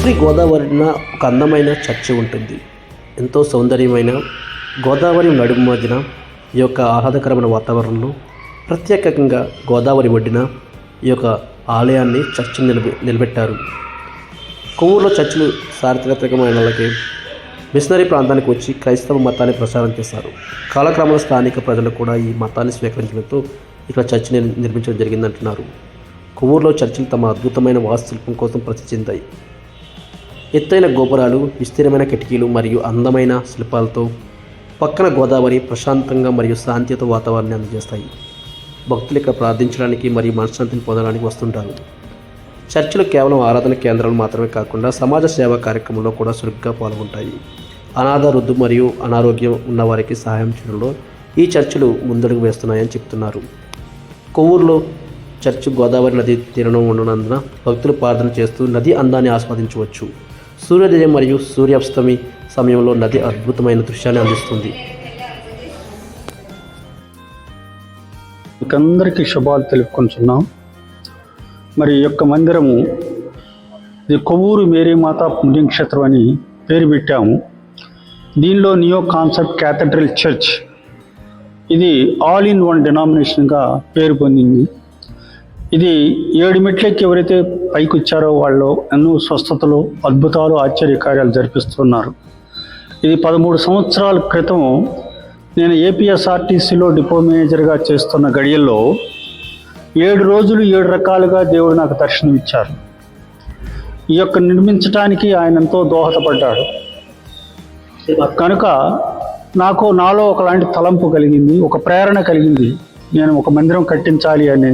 Every గోదావరిన ఒక అందమైన church ఉంటుంది. ఎంతో సౌందర్యమైన గోదావరి నడుము మధ్యన ఈ యొక్క ఆహ్లాదకరమైన వాతావరణంలో ప్రత్యేకంగా గోదావరి ఒడ్డున ఈ యొక్క ఆలయాన్ని చర్చిని నిలబెట్టారు. కొవ్వూరులో చర్చిలు చారిత్రకమైన వాళ్ళకి మిషనరీ ప్రాంతానికి వచ్చి క్రైస్తవ మతాన్ని ప్రచారం చేశారు. కాలక్రమంలో స్థానిక ప్రజలు కూడా ఈ మతాన్ని స్వీకరించడంతో ఇక్కడ చర్చిని నిర్మించడం జరిగిందంటున్నారు. కొవ్వూరులో చర్చిలు తమ అద్భుతమైన వాస్తుశిల్పం కోసం ప్రసిద్ధి చెందాయి. ఎత్తైన గోపురాలు, విస్తీర్ణమైన కిటికీలు మరియు అందమైన శిల్పాలతో పక్కన గోదావరి ప్రశాంతంగా మరియు శాంతియుత వాతావరణాన్ని అందజేస్తాయి. భక్తులు ఇక్కడ ప్రార్థించడానికి మరియు మనశ్శాంతిని పొందడానికి వస్తుంటారు. చర్చిలు కేవలం ఆరాధన కేంద్రాలు మాత్రమే కాకుండా సమాజ సేవా కార్యక్రమంలో కూడా చురుగ్గా పాల్గొంటాయి. అనాథ, వృద్ధు మరియు అనారోగ్యం ఉన్నవారికి సహాయం చేయడంలో ఈ చర్చిలు ముందడుగు వేస్తున్నాయని చెప్తున్నారు. కొవ్వూరులో చర్చి గోదావరి నది తీరంలో ఉన్నందున భక్తులు ప్రార్థన చేస్తూ నది అందాన్ని ఆస్వాదించవచ్చు. సూర్యోదయం మరియు సూర్యాస్తమి సమయంలో నది అద్భుతమైన దృశ్యాన్ని అందిస్తుంది. అందరికీ శుభాలు తెలుపుకుంటున్నాం. మరి ఈ యొక్క మందిరము ఇది కొవ్వూరు మేరీమాత పుణ్యక్షేత్రం అని పేరు పెట్టాము. దీనిలో నియో కాన్సెప్ట్ క్యాథడ్రల్ చర్చ్ ఇది ఆల్ ఇన్ వన్ డినామినేషన్గా పేరు పొందింది. ఇది 7 మెట్లకి ఎవరైతే పైకి వచ్చారో వాళ్ళు ఎన్నో స్వస్థతలు, అద్భుతాలు, ఆశ్చర్యకార్యాలు జరిపిస్తున్నారు. ఇది 13 సంవత్సరాల క్రితం నేను ఏపీఎస్ఆర్టీసీలో డిపో మేనేజర్గా చేస్తున్న గడియల్లో 7 రోజులు 7 రకాలుగా దేవుడు నాకు దర్శనం ఇచ్చారు. ఈ యొక్క నిర్మించడానికి ఆయన ఎంతో దోహదపడ్డాడు. కనుక నాలో ఒకలాంటి తలంపు కలిగింది, ఒక ప్రేరణ కలిగింది. నేను ఒక మందిరం కట్టించాలి అనే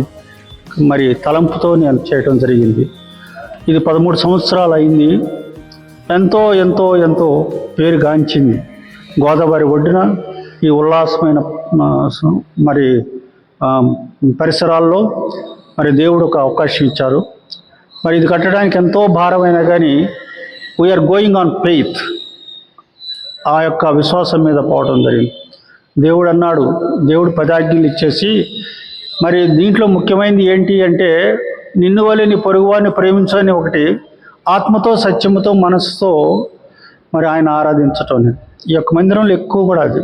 మరి తలంపుతో నేను చేయడం జరిగింది. ఇది 13 సంవత్సరాలు అయింది. ఎంతో ఎంతో ఎంతో పేరుగాంచింది. గోదావరి ఒడ్డున ఈ ఉల్లాసమైన మరి పరిసరాల్లో మరి దేవుడు ఒక అవకాశం ఇచ్చారు. మరి ఇది కట్టడానికి ఎంతో భారమైనా కానీ వీఆర్ గోయింగ్ ఆన్ ఫెయిత్, ఆ యొక్క విశ్వాసం మీద పోవడం జరిగింది. దేవుడు అన్నాడు, దేవుడు 10 ఆజ్ఞలు ఇచ్చేసి మరి దీంట్లో ముఖ్యమైనది ఏంటి అంటే నిన్ను వలె నీ పొరుగువారిని ప్రేమించని ఒకటి, ఆత్మతో సత్యముతో మనసుతో మరి ఆయన ఆరాధించటం. ఈ యొక్క మందిరంలో ఎక్కువ కూడా అది,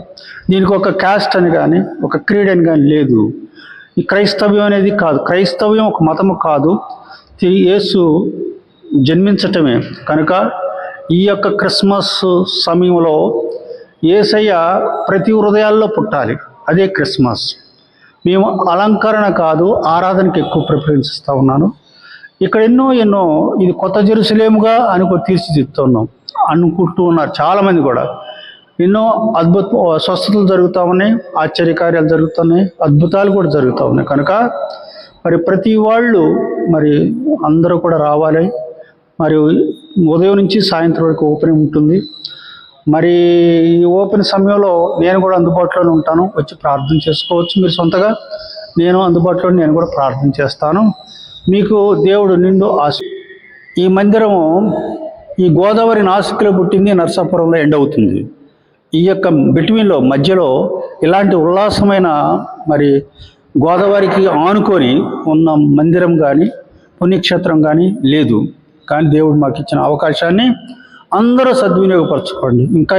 దీనికి ఒక క్యాస్ట్ అని కానీ ఒక క్రీడ్ అని కానీ లేదు. ఈ క్రైస్తవ్యం అనేది కాదు, క్రైస్తవ్యం ఒక మతము కాదు, యేసు జన్మించటమే. కనుక ఈ యొక్క క్రిస్మస్ సమయంలో యేసయ్య ప్రతి హృదయాల్లో పుట్టాలి, అదే క్రిస్మస్. మేము అలంకరణ కాదు, ఆరాధనకి ఎక్కువ ప్రిఫరెన్స్ ఇస్తూ ఉన్నాను. ఇక్కడ ఎన్నో ఇది కొత్త జెరూసలేముగా తీర్చిదిద్దుతున్నాం అనుకుంటూ ఉన్నారు చాలామంది కూడా. ఎన్నో స్వస్థతలు జరుగుతూ ఉన్నాయి, ఆశ్చర్యకార్యాలు జరుగుతున్నాయి, అద్భుతాలు కూడా జరుగుతూ ఉన్నాయి. కనుక మరి ప్రతి వాళ్ళు మరి అందరూ కూడా రావాలి. మరి ఉదయం నుంచి సాయంత్రం వరకు ఓపెనింగ్ ఉంటుంది. మరి ఈ ఓపెన్ సమయంలో నేను కూడా అందుబాటులోనే ఉంటాను, వచ్చి ప్రార్థన చేసుకోవచ్చు మీరు సొంతగా. నేను అందుబాటులో నేను కూడా ప్రార్థన చేస్తాను. మీకు దేవుడు నిండు ఈ మందిరము ఈ గోదావరి నాసిక్లో పుట్టింది, నరసాపురంలో ఎండ్ అవుతుంది. ఈ యొక్క బిట్వీన్లో మధ్యలో ఇలాంటి ఉల్లాసమైన మరి గోదావరికి ఆనుకొని ఉన్న మందిరం కానీ పుణ్యక్షేత్రం కానీ లేదు. కానీ దేవుడు మాకు ఇచ్చిన అవకాశాన్ని అందరూ సద్వినియోగపరచుకోండి. ఇంకా